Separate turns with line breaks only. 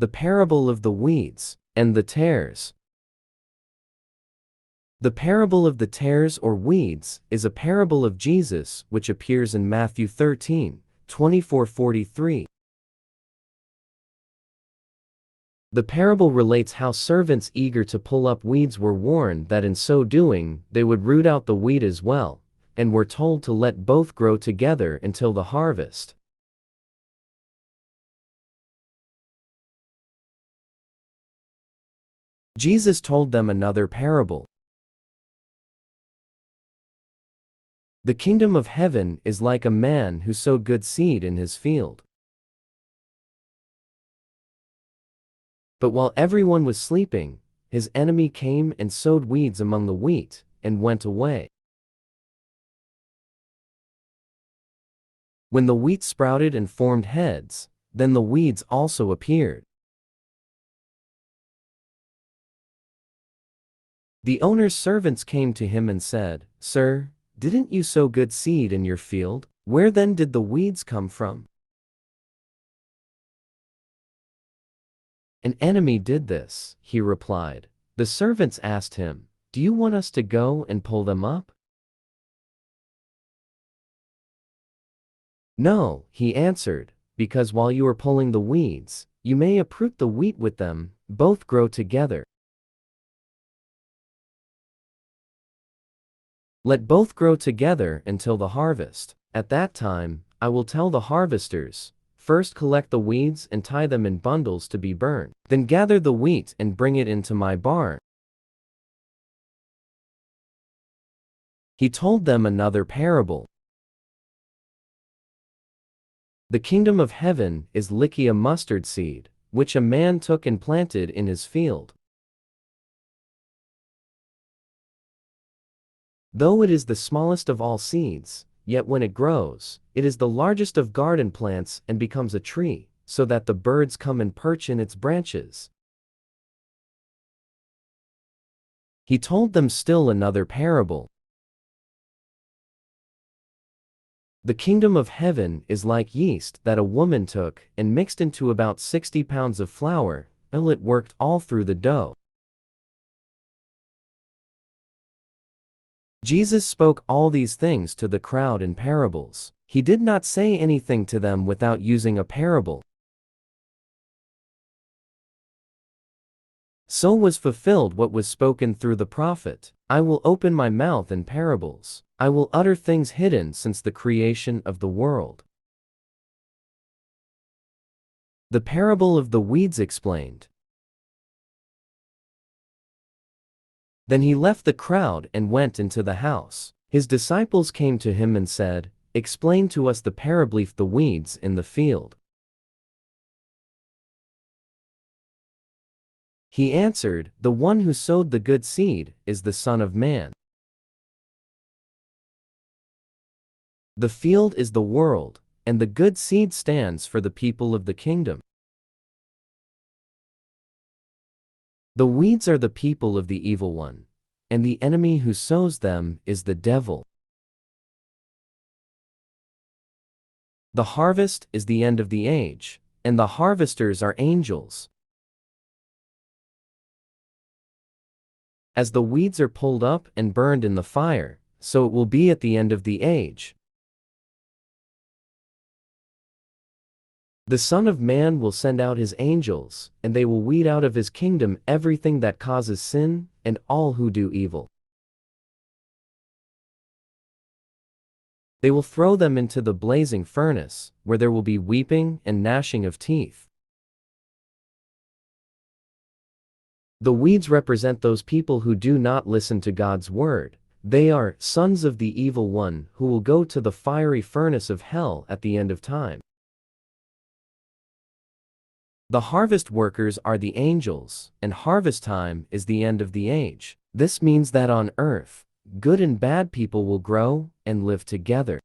The parable of the weeds and the tares. The parable of the tares or weeds is a parable of Jesus which appears in Matthew 13:24-43. The parable relates how servants eager to pull up weeds were warned that in so doing they would root out the wheat as well, and were told to let both grow together until the harvest. Jesus told them another parable. The kingdom of heaven is like a man who sowed good seed in his field. But while everyone was sleeping, his enemy came and sowed weeds among the wheat, and went away. When the wheat sprouted and formed heads, then the weeds also appeared. The owner's servants came to him and said, "Sir, didn't you sow good seed in your field? Where then did the weeds come from?" "An enemy did this," he replied. The servants asked him, "Do you want us to go and pull them up?" "No," he answered, "because while you are pulling the weeds, you may uproot the wheat with them, both grow together. Let both grow together until the harvest. At that time, I will tell the harvesters, first collect the weeds and tie them in bundles to be burned. Then gather the wheat and bring it into my barn." He told them another parable. The kingdom of heaven is like a mustard seed, which a man took and planted in his field. Though it is the smallest of all seeds, yet when it grows, it is the largest of garden plants and becomes a tree, so that the birds come and perch in its branches. He told them still another parable. The kingdom of heaven is like yeast that a woman took and mixed into about 60 pounds of flour, till it worked all through the dough. Jesus spoke all these things to the crowd in parables. He did not say anything to them without using a parable. So was fulfilled what was spoken through the prophet, "I will open my mouth in parables. I will utter things hidden since the creation of the world." The parable of the weeds explained. Then he left the crowd and went into the house. His disciples came to him and said, "Explain to us the parable of the weeds in the field." He answered, "The one who sowed the good seed is the Son of Man. The field is the world, and the good seed stands for the people of the kingdom. The weeds are the people of the evil one, and the enemy who sows them is the devil. The harvest is the end of the age, and the harvesters are angels. As the weeds are pulled up and burned in the fire, so it will be at the end of the age. The Son of Man will send out his angels, and they will weed out of his kingdom everything that causes sin, and all who do evil. They will throw them into the blazing furnace, where there will be weeping and gnashing of teeth. The weeds represent those people who do not listen to God's word. They are sons of the evil one who will go to the fiery furnace of hell at the end of time. The harvest workers are the angels, and harvest time is the end of the age. This means that on earth, good and bad people will grow and live together.